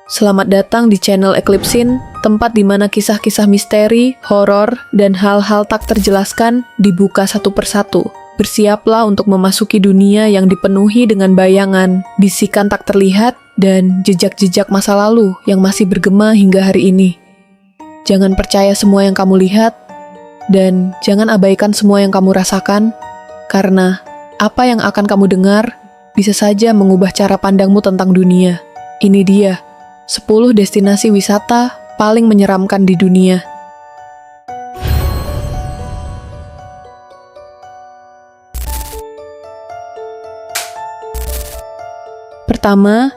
Selamat datang di channel Eclipsin, tempat di mana kisah-kisah misteri, horor, dan hal-hal tak terjelaskan dibuka satu persatu. Bersiaplah untuk memasuki dunia yang dipenuhi dengan bayangan, bisikan tak terlihat, dan jejak-jejak masa lalu yang masih bergema hingga hari ini. Jangan percaya semua yang kamu lihat, dan jangan abaikan semua yang kamu rasakan, karena apa yang akan kamu dengar bisa saja mengubah cara pandangmu tentang dunia. Ini dia 10 destinasi wisata paling menyeramkan di dunia. Pertama,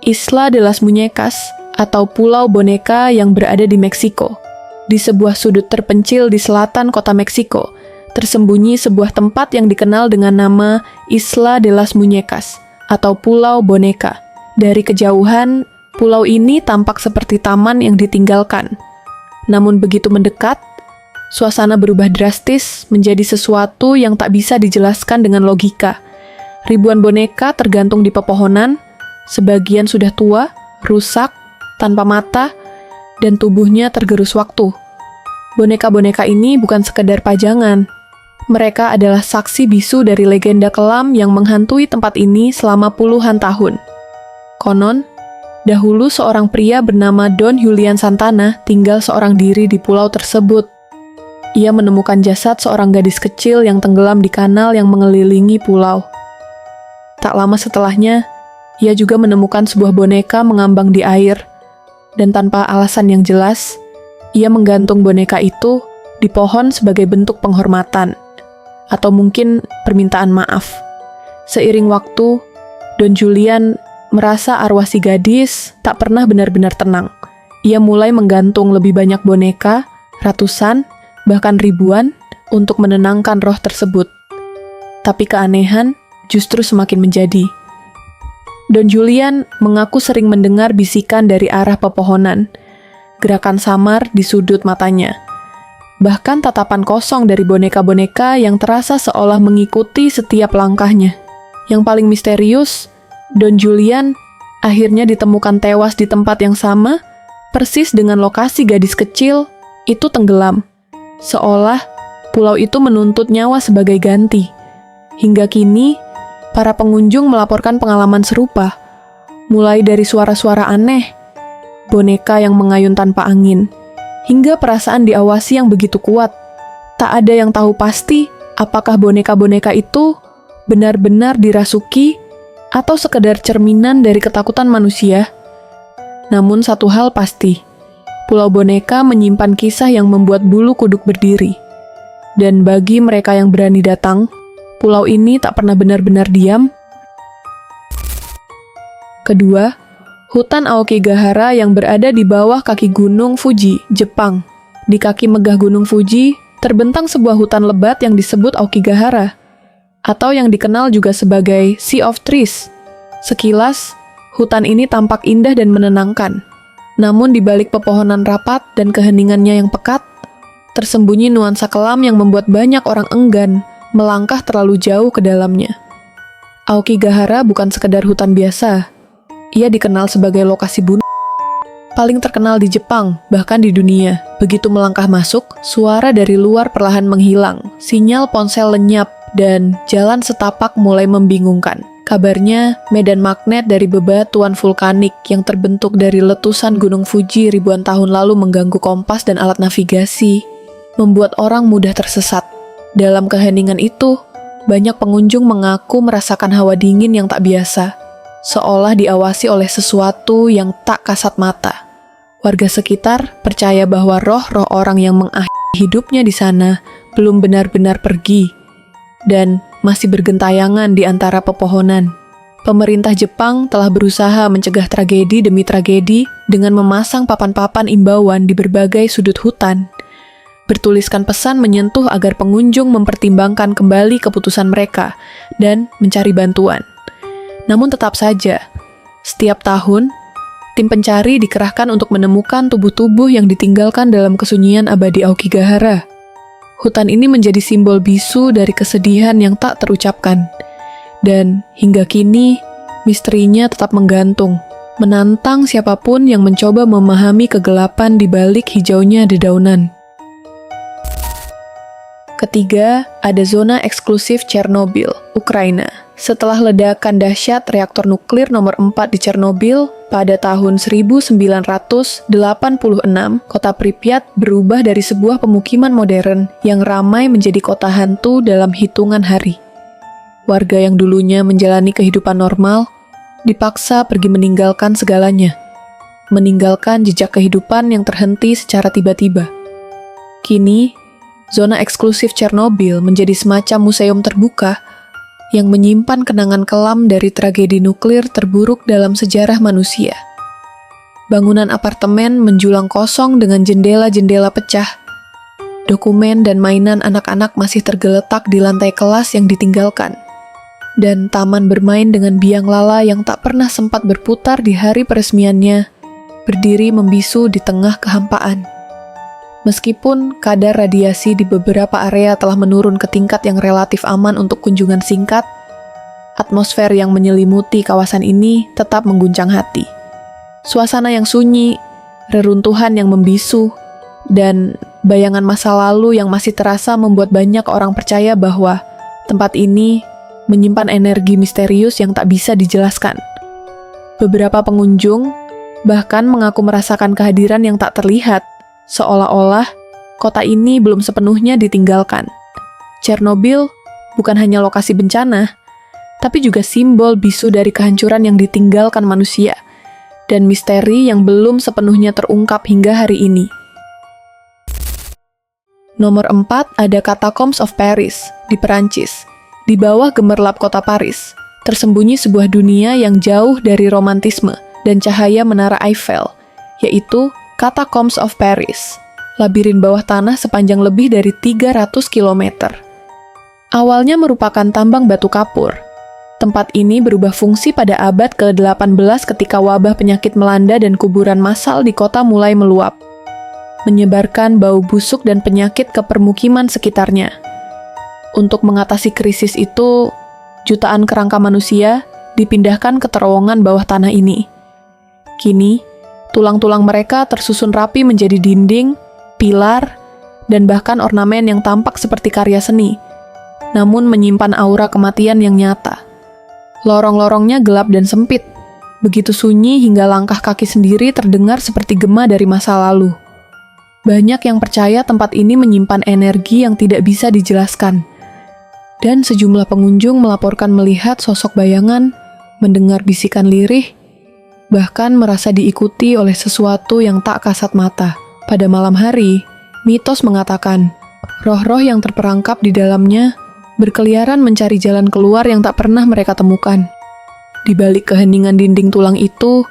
Isla de las Muñecas atau Pulau Boneka yang berada di Meksiko. Di sebuah sudut terpencil di selatan kota Meksiko, tersembunyi sebuah tempat yang dikenal dengan nama Isla de las Muñecas atau Pulau Boneka. Dari kejauhan, pulau ini tampak seperti taman yang ditinggalkan. Namun begitu mendekat, suasana berubah drastis menjadi sesuatu yang tak bisa dijelaskan dengan logika. Ribuan boneka tergantung di pepohonan, sebagian sudah tua, rusak, tanpa mata, dan tubuhnya tergerus waktu. Boneka-boneka ini bukan sekedar pajangan. Mereka adalah saksi bisu dari legenda kelam yang menghantui tempat ini selama puluhan tahun. Konon, dahulu seorang pria bernama Don Julian Santana tinggal seorang diri di pulau tersebut. Ia menemukan jasad seorang gadis kecil yang tenggelam di kanal yang mengelilingi pulau. Tak lama setelahnya, ia juga menemukan sebuah boneka mengambang di air, dan tanpa alasan yang jelas, ia menggantung boneka itu di pohon sebagai bentuk penghormatan, atau mungkin permintaan maaf. Seiring waktu, Don Julian merasa arwah si gadis tak pernah benar-benar tenang. Ia mulai menggantung lebih banyak boneka, ratusan, bahkan ribuan, untuk menenangkan roh tersebut. Tapi keanehan justru semakin menjadi. Don Julian mengaku sering mendengar bisikan dari arah pepohonan, gerakan samar di sudut matanya, bahkan tatapan kosong dari boneka-boneka yang terasa seolah mengikuti setiap langkahnya. Yang paling misterius, Don Julian akhirnya ditemukan tewas di tempat yang sama, persis dengan lokasi gadis kecil itu tenggelam. Seolah pulau itu menuntut nyawa sebagai ganti. Hingga kini, para pengunjung melaporkan pengalaman serupa, mulai dari suara-suara aneh, boneka yang mengayun tanpa angin, hingga perasaan diawasi yang begitu kuat. Tak ada yang tahu pasti apakah boneka-boneka itu benar-benar dirasuki atau sekedar cerminan dari ketakutan manusia. Namun satu hal pasti, Pulau Boneka menyimpan kisah yang membuat bulu kuduk berdiri. Dan bagi mereka yang berani datang, pulau ini tak pernah benar-benar diam. Kedua, hutan Aokigahara yang berada di bawah kaki Gunung Fuji, Jepang. Di kaki megah Gunung Fuji, terbentang sebuah hutan lebat yang disebut Aokigahara, atau yang dikenal juga sebagai Sea of Trees. Sekilas, hutan ini tampak indah dan menenangkan. Namun di balik pepohonan rapat dan keheningannya yang pekat, tersembunyi nuansa kelam yang membuat banyak orang enggan melangkah terlalu jauh ke dalamnya. Aokigahara bukan sekedar hutan biasa. Ia dikenal sebagai lokasi bunuh paling terkenal di Jepang, bahkan di dunia. Begitu melangkah masuk, suara dari luar perlahan menghilang, sinyal ponsel lenyap, dan jalan setapak mulai membingungkan. Kabarnya, medan magnet dari bebatuan vulkanik yang terbentuk dari letusan Gunung Fuji ribuan tahun lalu mengganggu kompas dan alat navigasi, membuat orang mudah tersesat. Dalam keheningan itu, banyak pengunjung mengaku merasakan hawa dingin yang tak biasa, seolah diawasi oleh sesuatu yang tak kasat mata. Warga sekitar percaya bahwa roh-roh orang yang mengakhiri hidupnya di sana belum benar-benar pergi dan masih bergentayangan di antara pepohonan. Pemerintah Jepang telah berusaha mencegah tragedi demi tragedi dengan memasang papan-papan imbauan di berbagai sudut hutan, bertuliskan pesan menyentuh agar pengunjung mempertimbangkan kembali keputusan mereka dan mencari bantuan. Namun tetap saja, setiap tahun, tim pencari dikerahkan untuk menemukan tubuh-tubuh yang ditinggalkan dalam kesunyian abadi Aokigahara. Hutan ini menjadi simbol bisu dari kesedihan yang tak terucapkan. Dan hingga kini, misterinya tetap menggantung. menantang siapapun yang mencoba memahami kegelapan di balik hijaunya dedaunan. Ketiga, ada zona eksklusif Chernobyl, Ukraina. Setelah ledakan dahsyat reaktor nuklir nomor 4 di Chernobyl pada tahun 1986, kota Pripyat berubah dari sebuah pemukiman modern yang ramai menjadi kota hantu dalam hitungan hari. Warga yang dulunya menjalani kehidupan normal dipaksa pergi meninggalkan segalanya, meninggalkan jejak kehidupan yang terhenti secara tiba-tiba. Kini, zona eksklusif Chernobyl menjadi semacam museum terbuka yang menyimpan kenangan kelam dari tragedi nuklir terburuk dalam sejarah manusia. Bangunan apartemen menjulang kosong dengan jendela-jendela pecah. Dokumen dan mainan anak-anak masih tergeletak di lantai kelas yang ditinggalkan. Dan taman bermain dengan biang lala yang tak pernah sempat berputar di hari peresmiannya, berdiri membisu di tengah kehampaan. Meskipun kadar radiasi di beberapa area telah menurun ke tingkat yang relatif aman untuk kunjungan singkat, atmosfer yang menyelimuti kawasan ini tetap mengguncang hati. Suasana yang sunyi, reruntuhan yang membisu, dan bayangan masa lalu yang masih terasa membuat banyak orang percaya bahwa tempat ini menyimpan energi misterius yang tak bisa dijelaskan. Beberapa pengunjung bahkan mengaku merasakan kehadiran yang tak terlihat, seolah-olah kota ini belum sepenuhnya ditinggalkan. Chernobyl bukan hanya lokasi bencana, tapi juga simbol bisu dari kehancuran yang ditinggalkan manusia, dan misteri yang belum sepenuhnya terungkap hingga hari ini. Nomor 4 ada Catacombs of Paris di Perancis. Di bawah gemerlap kota Paris, tersembunyi sebuah dunia yang jauh dari romantisme dan cahaya menara Eiffel, yaitu Catacombs of Paris, labirin bawah tanah sepanjang lebih dari 300 km. Awalnya merupakan tambang batu kapur. Tempat ini berubah fungsi pada abad ke-18 ketika wabah penyakit melanda dan kuburan massal di kota mulai meluap, menyebarkan bau busuk dan penyakit ke permukiman sekitarnya. Untuk mengatasi krisis itu, jutaan kerangka manusia dipindahkan ke terowongan bawah tanah ini. Kini, tulang-tulang mereka tersusun rapi menjadi dinding, pilar, dan bahkan ornamen yang tampak seperti karya seni, namun menyimpan aura kematian yang nyata. Lorong-lorongnya gelap dan sempit, begitu sunyi hingga langkah kaki sendiri terdengar seperti gema dari masa lalu. Banyak yang percaya tempat ini menyimpan energi yang tidak bisa dijelaskan. Dan sejumlah pengunjung melaporkan melihat sosok bayangan, mendengar bisikan lirih, bahkan merasa diikuti oleh sesuatu yang tak kasat mata. Pada malam hari, mitos mengatakan, roh-roh yang terperangkap di dalamnya berkeliaran mencari jalan keluar yang tak pernah mereka temukan. Di balik keheningan dinding tulang itu,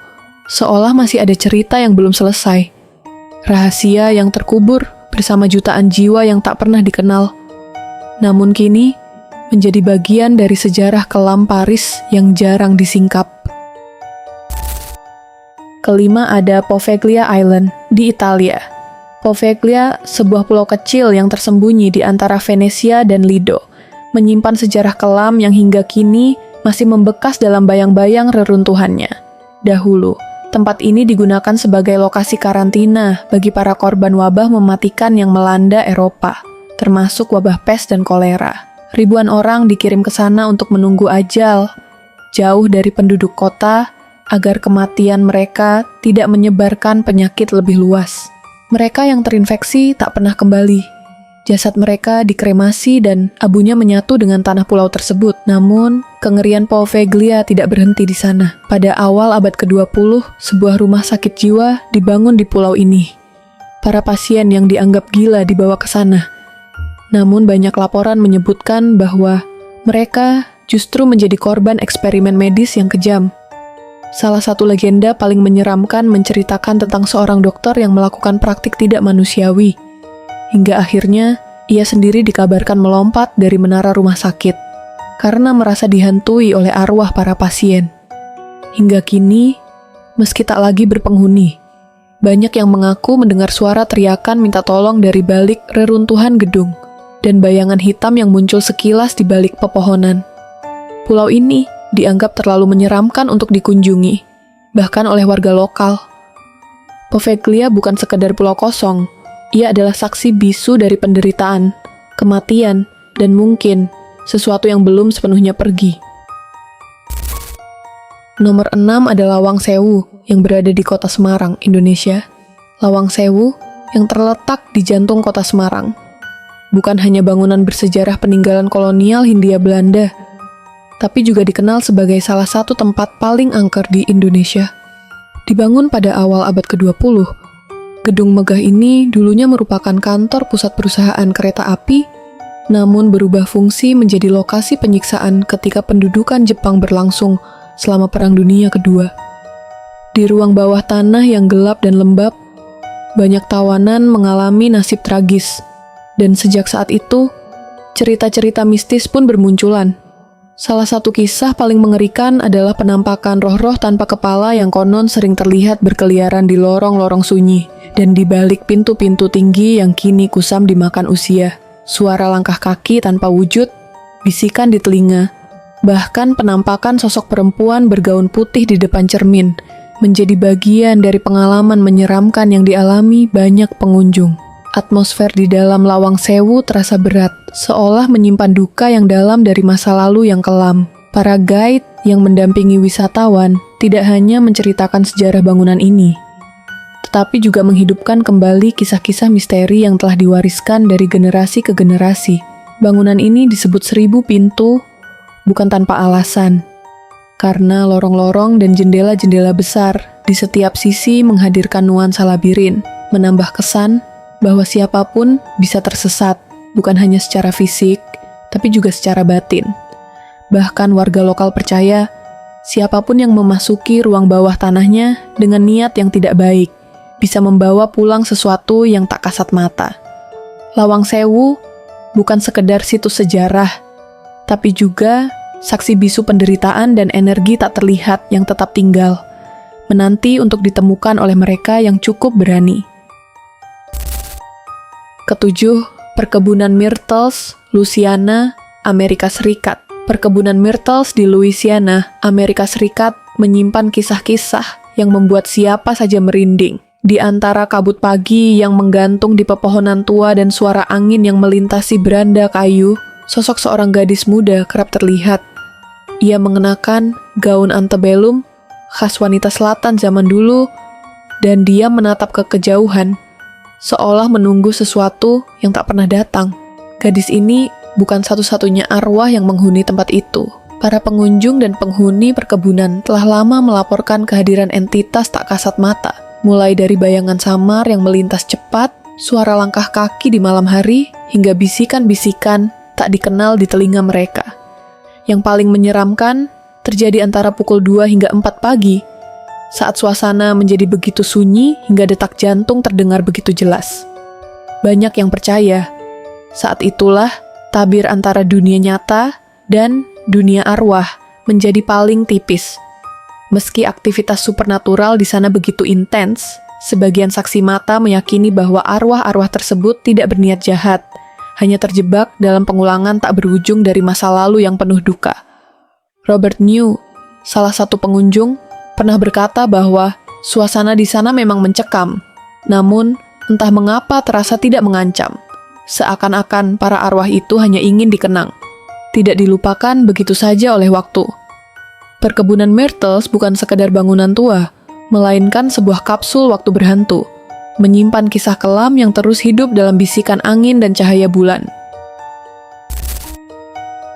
seolah masih ada cerita yang belum selesai. Rahasia yang terkubur bersama jutaan jiwa yang tak pernah dikenal. Namun kini, menjadi bagian dari sejarah kelam Paris yang jarang disingkap. Kelima ada Poveglia Island di Italia. Poveglia, sebuah pulau kecil yang tersembunyi di antara Venesia dan Lido, menyimpan sejarah kelam yang hingga kini masih membekas dalam bayang-bayang reruntuhannya. Dahulu, tempat ini digunakan sebagai lokasi karantina bagi para korban wabah mematikan yang melanda Eropa, termasuk wabah pes dan kolera. Ribuan orang dikirim ke sana untuk menunggu ajal, jauh dari penduduk kota, agar kematian mereka tidak menyebarkan penyakit lebih luas. Mereka yang terinfeksi tak pernah kembali. Jasad mereka dikremasi dan abunya menyatu dengan tanah pulau tersebut. Namun, kengerian Poveglia tidak berhenti di sana. Pada awal abad ke-20, sebuah rumah sakit jiwa dibangun di pulau ini. Para pasien yang dianggap gila dibawa ke sana. Namun banyak laporan menyebutkan bahwa mereka justru menjadi korban eksperimen medis yang kejam. Salah satu legenda paling menyeramkan menceritakan tentang seorang dokter yang melakukan praktik tidak manusiawi. Hingga akhirnya, ia sendiri dikabarkan melompat dari menara rumah sakit karena merasa dihantui oleh arwah para pasien. Hingga kini, meski tak lagi berpenghuni, banyak yang mengaku mendengar suara teriakan minta tolong dari balik reruntuhan gedung dan bayangan hitam yang muncul sekilas di balik pepohonan. Pulau ini dianggap terlalu menyeramkan untuk dikunjungi. bahkan oleh warga lokal. Poveglia bukan sekedar pulau kosong, ia adalah saksi bisu dari penderitaan, kematian, dan mungkin sesuatu yang belum sepenuhnya pergi. Nomor 6 adalah Lawang Sewu yang berada di kota Semarang, Indonesia. Lawang Sewu yang terletak di jantung kota Semarang. Bukan hanya bangunan bersejarah peninggalan kolonial Hindia Belanda, tapi juga dikenal sebagai salah satu tempat paling angker di Indonesia. Dibangun pada awal abad ke-20, gedung megah ini dulunya merupakan kantor pusat perusahaan kereta api, namun berubah fungsi menjadi lokasi penyiksaan ketika pendudukan Jepang berlangsung selama Perang Dunia Kedua. Di ruang bawah tanah yang gelap dan lembab, banyak tawanan mengalami nasib tragis. Dan sejak saat itu, cerita-cerita mistis pun bermunculan. Salah satu kisah paling mengerikan adalah penampakan roh-roh tanpa kepala yang konon sering terlihat berkeliaran di lorong-lorong sunyi dan di balik pintu-pintu tinggi yang kini kusam dimakan usia. Suara langkah kaki tanpa wujud, bisikan di telinga, bahkan penampakan sosok perempuan bergaun putih di depan cermin menjadi bagian dari pengalaman menyeramkan yang dialami banyak pengunjung. Atmosfer di dalam Lawang Sewu terasa berat, seolah menyimpan duka yang dalam dari masa lalu yang kelam. Para guide yang mendampingi wisatawan tidak hanya menceritakan sejarah bangunan ini, tetapi juga menghidupkan kembali kisah-kisah misteri yang telah diwariskan dari generasi ke generasi. Bangunan ini disebut 1000 pintu, bukan tanpa alasan, karena lorong-lorong dan jendela-jendela besar di setiap sisi menghadirkan nuansa labirin, menambah kesan bahwa siapapun bisa tersesat, bukan hanya secara fisik, tapi juga secara batin. Bahkan warga lokal percaya, siapapun yang memasuki ruang bawah tanahnya dengan niat yang tidak baik, bisa membawa pulang sesuatu yang tak kasat mata. Lawang Sewu bukan sekedar situs sejarah, tapi juga saksi bisu penderitaan dan energi tak terlihat yang tetap tinggal, menanti untuk ditemukan oleh mereka yang cukup berani. Ketujuh, Perkebunan Myrtles, Louisiana, Amerika Serikat. Perkebunan Myrtles di Louisiana, Amerika Serikat menyimpan kisah-kisah yang membuat siapa saja merinding. Di antara kabut pagi yang menggantung di pepohonan tua dan suara angin yang melintasi beranda kayu, sosok seorang gadis muda kerap terlihat. Ia mengenakan gaun antebellum, khas wanita selatan zaman dulu, dan dia menatap ke kejauhan, seolah menunggu sesuatu yang tak pernah datang. Gadis ini bukan satu-satunya arwah yang menghuni tempat itu. Para pengunjung dan penghuni perkebunan telah lama melaporkan kehadiran entitas tak kasat mata, mulai dari bayangan samar yang melintas cepat, suara langkah kaki di malam hari, hingga bisikan-bisikan tak dikenal di telinga mereka. Yang paling menyeramkan terjadi antara pukul 2 hingga 4 pagi, saat suasana menjadi begitu sunyi hingga detak jantung terdengar begitu jelas. Banyak yang percaya, saat itulah tabir antara dunia nyata dan dunia arwah menjadi paling tipis. Meski aktivitas supernatural di sana begitu intens, sebagian saksi mata meyakini bahwa arwah-arwah tersebut tidak berniat jahat, hanya terjebak dalam pengulangan tak berujung dari masa lalu yang penuh duka. Robert New, salah satu pengunjung, pernah berkata bahwa suasana di sana memang mencekam, namun entah mengapa terasa tidak mengancam. Seakan-akan para arwah itu hanya ingin dikenang, tidak dilupakan begitu saja oleh waktu. Perkebunan Myrtles bukan sekedar bangunan tua, melainkan sebuah kapsul waktu berhantu, menyimpan kisah kelam yang terus hidup dalam bisikan angin dan cahaya bulan.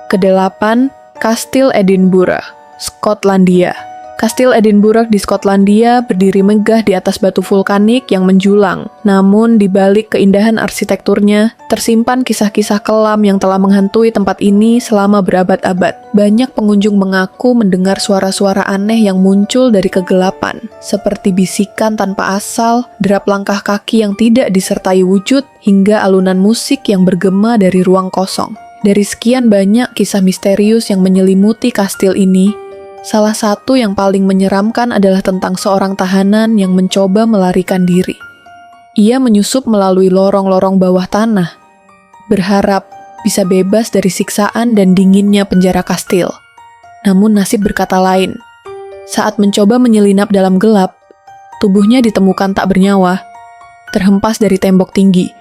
Kedelapan, Kastil Edinburgh, Skotlandia. Kastil Edinburgh di Skotlandia berdiri megah di atas batu vulkanik yang menjulang. Namun di balik keindahan arsitekturnya, tersimpan kisah-kisah kelam yang telah menghantui tempat ini selama berabad-abad. Banyak pengunjung mengaku mendengar suara-suara aneh yang muncul dari kegelapan, seperti bisikan tanpa asal, derap langkah kaki yang tidak disertai wujud, hingga alunan musik yang bergema dari ruang kosong. Dari sekian banyak kisah misterius yang menyelimuti kastil ini, salah satu yang paling menyeramkan adalah tentang seorang tahanan yang mencoba melarikan diri. Ia menyusup melalui lorong-lorong bawah tanah, berharap bisa bebas dari siksaan dan dinginnya penjara kastil. Namun nasib berkata lain. Saat mencoba menyelinap dalam gelap, tubuhnya ditemukan tak bernyawa, terhempas dari tembok tinggi.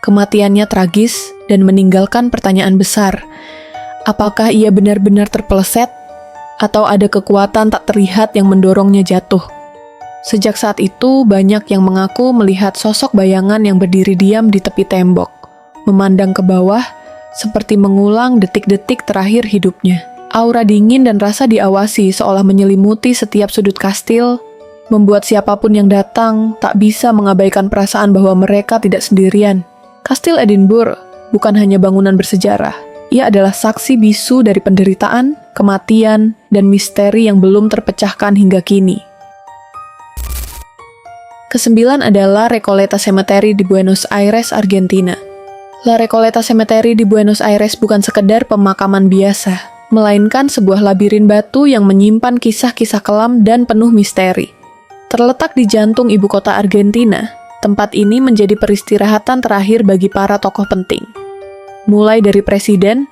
Kematiannya tragis dan meninggalkan pertanyaan besar. Apakah ia benar-benar terpeleset? Atau ada kekuatan tak terlihat yang mendorongnya jatuh? Sejak saat itu, banyak yang mengaku melihat sosok bayangan yang berdiri diam di tepi tembok, memandang ke bawah, seperti mengulang detik-detik terakhir hidupnya. Aura dingin dan rasa diawasi seolah menyelimuti setiap sudut kastil, membuat siapapun yang datang tak bisa mengabaikan perasaan bahwa mereka tidak sendirian. Kastil Edinburgh bukan hanya bangunan bersejarah, ia adalah saksi bisu dari penderitaan, kematian, dan misteri yang belum terpecahkan hingga kini. Kesembilan adalah Recoleta Cemetery di Buenos Aires, Argentina. La Recoleta Cemetery di Buenos Aires bukan sekedar pemakaman biasa, melainkan sebuah labirin batu yang menyimpan kisah-kisah kelam dan penuh misteri. Terletak di jantung ibu kota Argentina, tempat ini menjadi peristirahatan terakhir bagi para tokoh penting. Mulai dari presiden,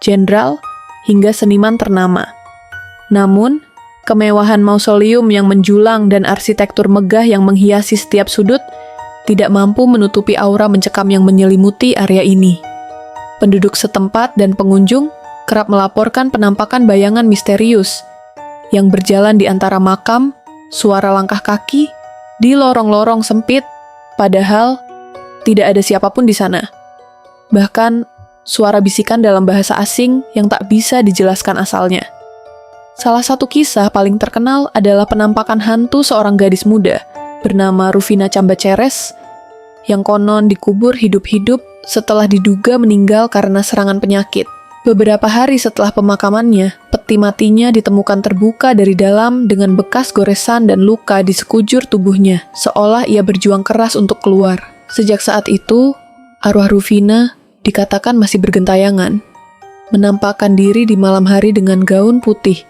jenderal, hingga seniman ternama. Namun, kemewahan mausoleum yang menjulang dan arsitektur megah yang menghiasi setiap sudut tidak mampu menutupi aura mencekam yang menyelimuti area ini. Penduduk setempat dan pengunjung kerap melaporkan penampakan bayangan misterius yang berjalan di antara makam, suara langkah kaki, di lorong-lorong sempit, padahal tidak ada siapapun di sana. Bahkan, suara bisikan dalam bahasa asing yang tak bisa dijelaskan asalnya. Salah satu kisah paling terkenal adalah penampakan hantu seorang gadis muda bernama Rufina Cambaceres yang konon dikubur hidup-hidup setelah diduga meninggal karena serangan penyakit. Beberapa hari setelah pemakamannya, peti matinya ditemukan terbuka dari dalam dengan bekas goresan dan luka di sekujur tubuhnya, seolah ia berjuang keras untuk keluar. Sejak saat itu, arwah Rufina dikatakan masih bergentayangan, menampakkan diri di malam hari dengan gaun putih,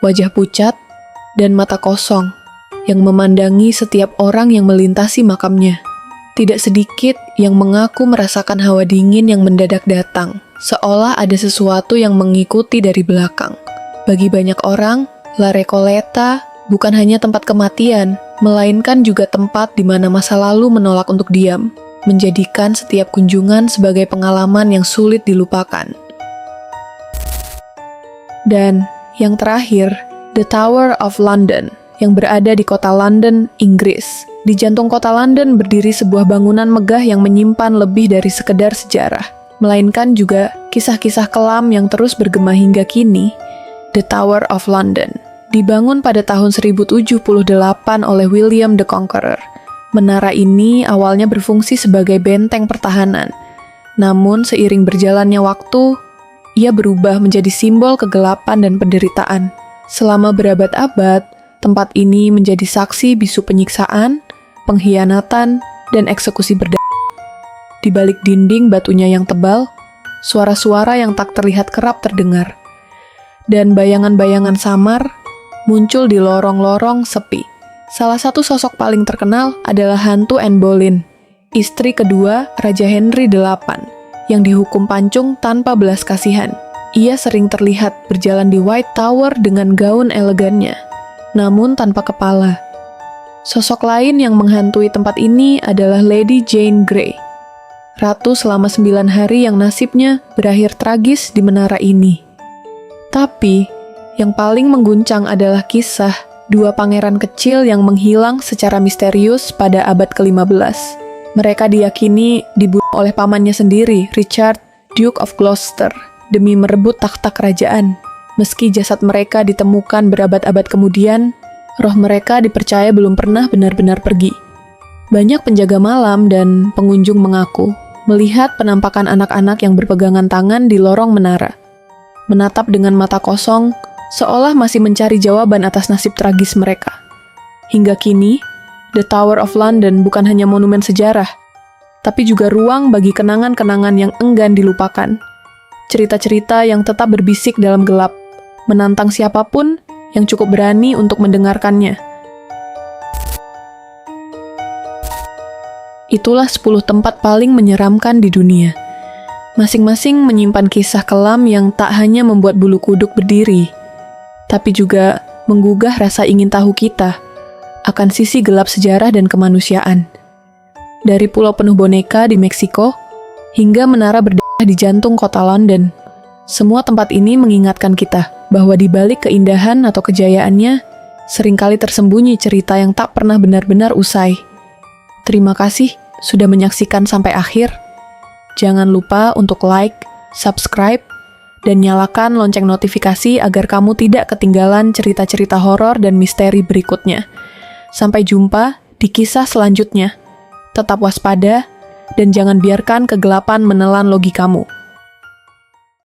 wajah pucat, dan mata kosong, yang memandangi setiap orang yang melintasi makamnya. Tidak sedikit yang mengaku merasakan hawa dingin yang mendadak datang, seolah ada sesuatu yang mengikuti dari belakang. Bagi banyak orang, La Recoleta bukan hanya tempat kematian, melainkan juga tempat di mana masa lalu menolak untuk diam, menjadikan setiap kunjungan sebagai pengalaman yang sulit dilupakan. Dan yang terakhir, The Tower of London, yang berada di kota London, Inggris. Di jantung kota London berdiri sebuah bangunan megah yang menyimpan lebih dari sekedar sejarah, melainkan juga kisah-kisah kelam yang terus bergema hingga kini. The Tower of London dibangun pada tahun 1078 oleh William the Conqueror. Menara ini awalnya berfungsi sebagai benteng pertahanan, namun seiring berjalannya waktu, ia berubah menjadi simbol kegelapan dan penderitaan. Selama berabad-abad, tempat ini menjadi saksi bisu penyiksaan, pengkhianatan, dan eksekusi berdarah. Di balik dinding batunya yang tebal, suara-suara yang tak terlihat kerap terdengar, dan bayangan-bayangan samar muncul di lorong-lorong sepi. Salah satu sosok paling terkenal adalah hantu Anne Boleyn, istri kedua Raja Henry VIII, yang dihukum pancung tanpa belas kasihan. Ia sering terlihat berjalan di White Tower dengan gaun elegannya, namun tanpa kepala. Sosok lain yang menghantui tempat ini adalah Lady Jane Grey, ratu selama 9 hari yang nasibnya berakhir tragis di menara ini. Tapi, yang paling mengguncang adalah kisah dua pangeran kecil yang menghilang secara misterius pada abad ke-15. Mereka diyakini dibunuh oleh pamannya sendiri, Richard, Duke of Gloucester, demi merebut takhta kerajaan. Meski jasad mereka ditemukan berabad-abad kemudian, roh mereka dipercaya belum pernah benar-benar pergi. Banyak penjaga malam dan pengunjung mengaku melihat penampakan anak-anak yang berpegangan tangan di lorong menara, menatap dengan mata kosong, seolah masih mencari jawaban atas nasib tragis mereka. Hingga kini, The Tower of London bukan hanya monumen sejarah, tapi juga ruang bagi kenangan-kenangan yang enggan dilupakan. Cerita-cerita yang tetap berbisik dalam gelap, menantang siapapun yang cukup berani untuk mendengarkannya. Itulah 10 tempat paling menyeramkan di dunia. Masing-masing menyimpan kisah kelam yang tak hanya membuat bulu kuduk berdiri, tapi juga menggugah rasa ingin tahu kita akan sisi gelap sejarah dan kemanusiaan. Dari pulau penuh boneka di Meksiko hingga menara berdarah di jantung kota London, semua tempat ini mengingatkan kita bahwa di balik keindahan atau kejayaannya, seringkali tersembunyi cerita yang tak pernah benar-benar usai. Terima kasih sudah menyaksikan sampai akhir. Jangan lupa untuk like, subscribe, dan nyalakan lonceng notifikasi agar kamu tidak ketinggalan cerita-cerita horor dan misteri berikutnya. Sampai jumpa di kisah selanjutnya. Tetap waspada, dan jangan biarkan kegelapan menelan logikamu.